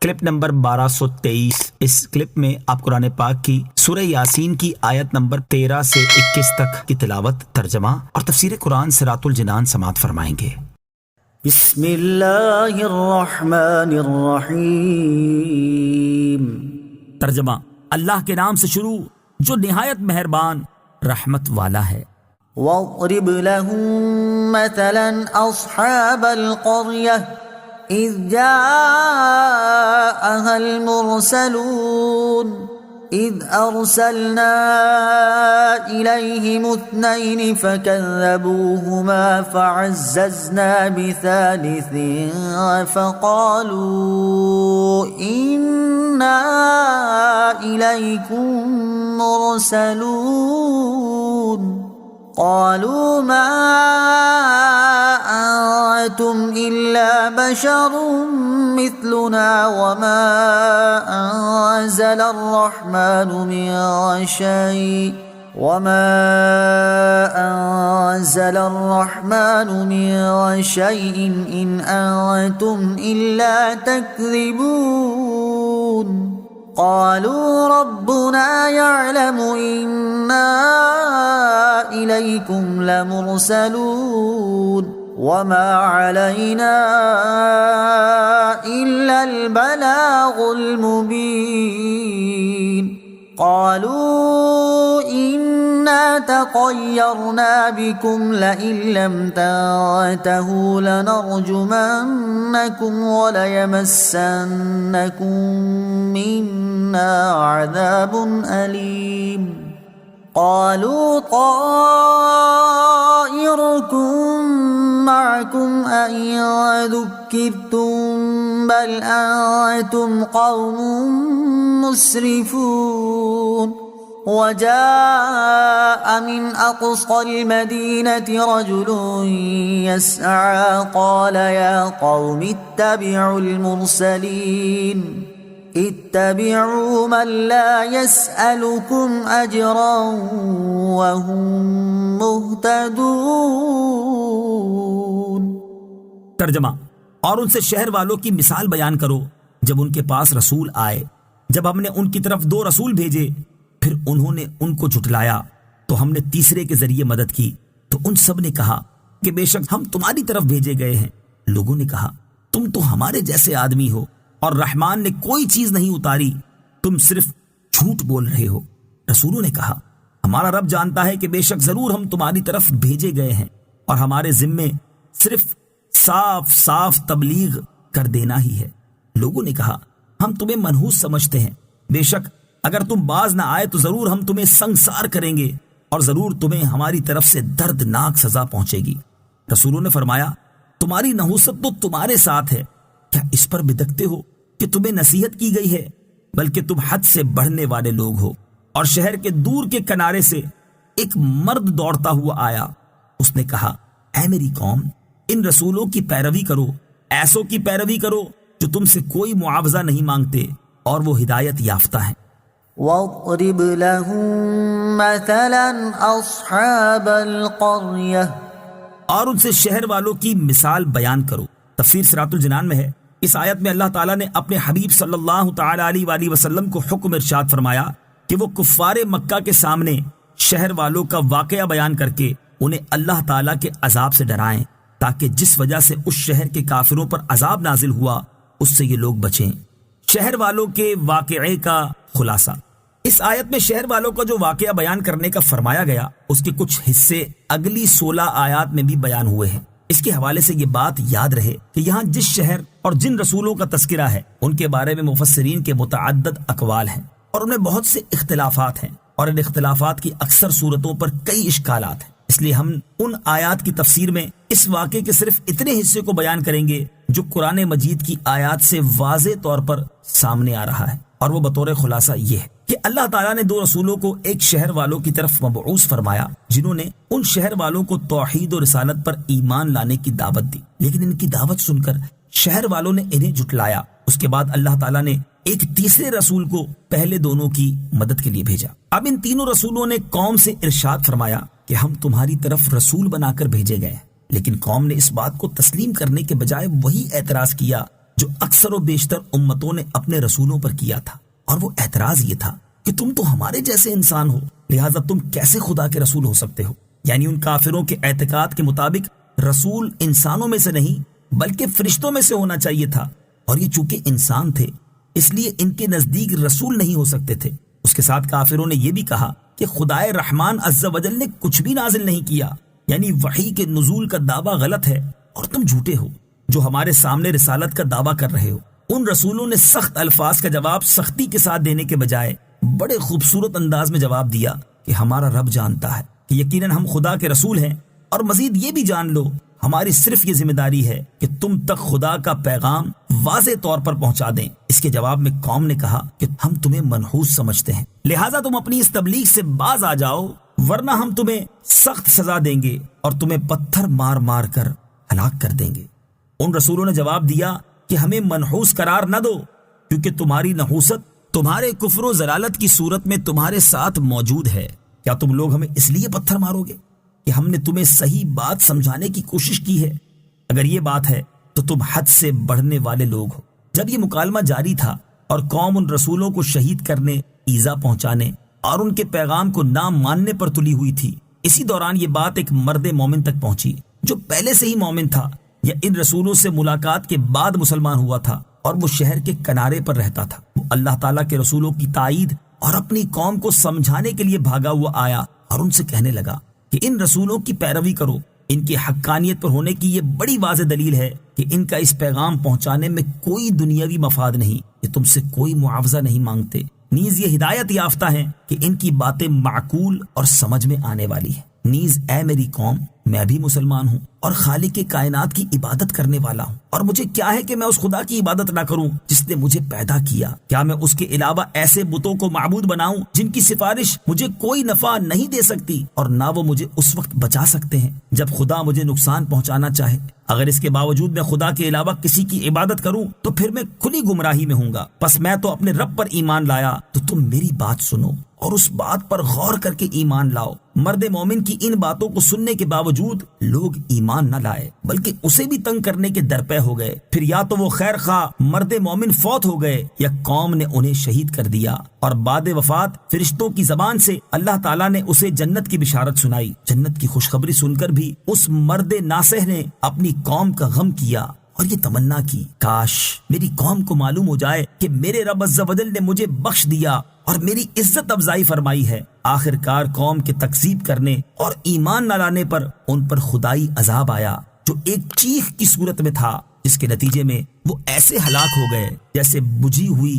Clip number 1223۔ اس clip میں آپ قرآن پاک کی سورہ یاسین کی آیت نمبر 13 سے 21 تک کی تلاوت، ترجمہ اور تفسیر قرآن صراط الجنان سماعت فرمائیں گے۔ بسم اللہ الرحمن الرحیم۔ ترجمہ، اللہ کے نام سے شروع جو نہایت مہربان رحمت والا ہے۔ وَاضْرِبْ لَهُم مَّثَلًا أَصْحَابَ الْقَرْيَةِ إِذْ جَاءَهَا الْمُرْسَلُونَ إِذْ أَرْسَلْنَا إِلَيْهِمُ اثْنَيْنِ فَكَذَّبُوهُمَا فَعَزَّزْنَا بِثَالِثٍ فَقَالُوا إِنَّا إِلَيْكُمْ مُرْسَلُونَ قالوا ما أنتم إلا بشر مثلنا وما أنزل الرحمن من شيء إن أنتم إلا تكذبون قالوا ربنا يعلم إنا إليكم لمرسلون وما علينا إلا البلاغ المبين قالوا إنا تطيرنا بكم لئن لم تنتهوا لنرجمنكم وليمسنكم منا عذاب أليم قالوا طائركم معكم أئن ذكرتم بل أنتم قوم مسرفون وجاء من أقصى المدينة رجل يسعى قال يا قوم اتبعوا المرسلين اتبعوا من لا يسألكم أجرا وهم مهتدون۔ ترجمہ، اور ان سے شہر والوں کی مثال بیان کرو جب ان کے پاس رسول آئے، جب ہم نے ان کی طرف 2 رسول بھیجے، پھر انہوں نے ان کو جھٹلایا تو ہم نے تیسرے کے ذریعے مدد کی، تو ان سب نے کہا کہ بے شک ہم تمہاری طرف بھیجے گئے ہیں۔ لوگوں نے کہا تم تو ہمارے جیسے آدمی ہو اور رحمان نے کوئی چیز نہیں اتاری، تم صرف جھوٹ بول رہے ہو۔ رسولوں نے کہا ہمارا رب جانتا ہے کہ بے شک ضرور ہم تمہاری طرف بھیجے گئے ہیں اور ہمارے ذمے صرف صاف صاف تبلیغ کر دینا ہی ہے۔ لوگوں نے کہا ہم تمہیں منحوس سمجھتے ہیں، بے شک اگر تم باز نہ آئے تو ضرور ہم تمہیں سنگسار کریں گے اور ضرور تمہیں ہماری طرف سے دردناک سزا پہنچے گی۔ رسولوں نے فرمایا تمہاری نحوست تو تمہارے ساتھ ہے، کیا اس پر بدکتے ہو کہ تمہیں نصیحت کی گئی ہے؟ بلکہ تم حد سے بڑھنے والے لوگ ہو۔ اور شہر کے دور کے کنارے سے ایک مرد دوڑتا ہوا آیا، اس نے کہا اے میری قوم، ان رسولوں کی پیروی کرو، ایسوں کی پیروی کرو جو تم سے کوئی معاوضہ نہیں مانگتے اور وہ ہدایت یافتہ ہیں۔ وَاضْرِبْ لَهُم مَّثَلًا أَصْحَابَ الْقَرْيَةِ، اور ان سے شہر والوں کی مثال بیان کرو۔ تفسیر صراط الجنان میں ہے، اس آیت میں اللہ تعالیٰ نے اپنے حبیب صلی اللہ تعالی علیہ وآلہ وسلم کو حکم ارشاد فرمایا کہ وہ کفار مکہ کے سامنے شہر والوں کا واقعہ بیان کر کے انہیں اللہ تعالیٰ کے عذاب سے ڈرائیں، تاکہ جس وجہ سے اس شہر کے کافروں پر عذاب نازل ہوا اس سے یہ لوگ بچیں۔ شہر والوں کے واقعے کا خلاصہ، اس آیت میں شہر والوں کا جو واقعہ بیان کرنے کا فرمایا گیا اس کے کچھ حصے اگلی 16 آیات میں بھی بیان ہوئے ہیں۔ اس کے حوالے سے یہ بات یاد رہے کہ یہاں جس شہر اور جن رسولوں کا تذکرہ ہے ان کے بارے میں مفسرین کے متعدد اقوال ہیں اور ان میں بہت سے اختلافات ہیں، اور ان اختلافات کی اکثر صورتوں پر کئی اشکالات ہیں۔ اس لیے ہم ان آیات کی تفسیر میں اس واقعے کے صرف اتنے حصے کو بیان کریں گے جو قرآن مجید کی آیات سے واضح طور پر سامنے آ رہا ہے، اور وہ بطور خلاصہ یہ ہے کہ اللہ تعالیٰ نے 2 رسولوں کو ایک شہر والوں کی طرف مبعوث فرمایا جنہوں نے ان شہر والوں کو توحید و رسالت پر ایمان لانے کی دعوت دی، لیکن ان کی دعوت سن کر شہر والوں نے انہیں جھٹلایا۔ اس کے بعد اللہ تعالیٰ نے ایک تیسرے رسول کو پہلے دونوں کی مدد کے لیے بھیجا۔ اب ان تینوں رسولوں نے قوم سے ارشاد فرمایا کہ ہم تمہاری طرف رسول بنا کر بھیجے گئے ہیں، لیکن قوم نے اس بات کو تسلیم کرنے کے بجائے وہی اعتراض کیا جو اکثر و بیشتر امتوں نے اپنے رسولوں پر کیا تھا، اور وہ اعتراض یہ تھا کہ تم تو ہمارے جیسے انسان ہو، لہٰذا تم کیسے خدا کے رسول ہو سکتے ہو؟ یعنی ان کافروں کے اعتقاد کے مطابق رسول انسانوں میں سے نہیں بلکہ فرشتوں میں سے ہونا چاہیے تھا، اور یہ چونکہ انسان تھے اس لیے ان کے نزدیک رسول نہیں ہو سکتے تھے۔ اس کے ساتھ کافروں نے یہ بھی کہا کہ خدائے رحمان عز و جل نے کچھ بھی نازل نہیں کیا، یعنی وحی کے نزول کا دعویٰ غلط ہے اور تم جھوٹے ہو جو ہمارے سامنے رسالت کا دعویٰ کر رہے ہو۔ ان رسولوں نے سخت الفاظ کا جواب سختی کے ساتھ دینے کے بجائے بڑے خوبصورت انداز میں جواب دیا کہ ہمارا رب جانتا ہے کہ یقیناً ہم خدا کے رسول ہیں، اور مزید یہ بھی جان لو ہماری صرف یہ ذمہ داری ہے کہ تم تک خدا کا پیغام واضح طور پر پہنچا دیں۔ اس کے جواب میں قوم نے کہا کہ ہم تمہیں منحوس سمجھتے ہیں، لہٰذا تم اپنی اس تبلیغ سے باز آ جاؤ، ورنہ ہم تمہیں سخت سزا دیں گے اور تمہیں پتھر مار مار کر ہلاک کر دیں گے۔ ان رسولوں نے جواب دیا کہ ہمیں منحوس قرار نہ دو، کیونکہ تمہاری نحوست تمہارے کفر و ضلالت کی صورت میں تمہارے ساتھ موجود ہے۔ کیا تم لوگ ہمیں اس لیے پتھر مارو گے کہ ہم نے تمہیں صحیح بات سمجھانے کی کوشش کی ہے؟ اگر یہ بات ہے تو تم حد سے بڑھنے والے لوگ ہو۔ جب یہ مکالمہ جاری تھا اور قوم ان رسولوں کو شہید کرنے، ایذا پہنچانے اور ان کے پیغام کو نہ ماننے پر تلی ہوئی تھی، اسی دوران یہ بات ایک مرد مومن تک پہنچی جو پہلے سے ہی مومن تھا یا ان رسولوں سے ملاقات کے بعد مسلمان ہوا تھا، اور وہ شہر کے کنارے پر رہتا تھا۔ وہ اللہ تعالیٰ کے رسولوں کی تائید اور اپنی قوم کو سمجھانے کے لیے بھاگا ہوا آیا اور ان سے کہنے لگا کہ ان رسولوں کی پیروی کرو، ان کی حقانیت پر ہونے کی یہ بڑی واضح دلیل ہے کہ ان کا اس پیغام پہنچانے میں کوئی دنیاوی مفاد نہیں، یہ تم سے کوئی معاوضہ نہیں مانگتے، نیز یہ ہدایت یافتہ ہیں کہ ان کی باتیں معقول اور سمجھ میں آنے والی ہیں۔ نیز اے میری قوم، میں بھی مسلمان ہوں اور خالق کائنات کی عبادت کرنے والا ہوں، اور مجھے کیا ہے کہ میں اس خدا کی عبادت نہ کروں جس نے مجھے پیدا کیا؟ کیا میں اس کے علاوہ ایسے بتوں کو معبود بناؤں جن کی سفارش مجھے کوئی نفع نہیں دے سکتی اور نہ وہ مجھے اس وقت بچا سکتے ہیں جب خدا مجھے نقصان پہنچانا چاہے؟ اگر اس کے باوجود میں خدا کے علاوہ کسی کی عبادت کروں تو پھر میں کھلی گمراہی میں ہوں گا۔ پس میں تو اپنے رب پر ایمان لایا، تو تم میری بات سنو اور اس بات پر غور کر کے ایمان لاؤ۔ مرد مومن کی ان باتوں کو سننے کے باوجود لوگ ایمان نہ لائے بلکہ اسے بھی تنگ کرنے کے درپے ہو گئے۔ پھر یا تو وہ خیر خواہ مرد مومن فوت ہو گئے یا قوم نے انہیں شہید کر دیا، اور بعد وفات فرشتوں کی زبان سے اللہ تعالیٰ نے اسے جنت کی بشارت سنائی۔ جنت کی خوشخبری سن کر بھی اس مرد ناصح نے اپنی قوم کا غم کیا اور یہ تمنا کی، کاش میری قوم کو معلوم ہو جائے کہ میرے رب عز و جل نے مجھے بخش دیا اور میری عزت افزائی فرمائی ہے۔ آخر کار قوم کے تکذیب کرنے اور ایمان نہ لانے پر ان پر خدائی عذاب آیا جو ایک چیخ کی صورت میں تھا، جس کے نتیجے میں وہ ایسے ہلاک ہو گئے جیسے بجھی ہوئی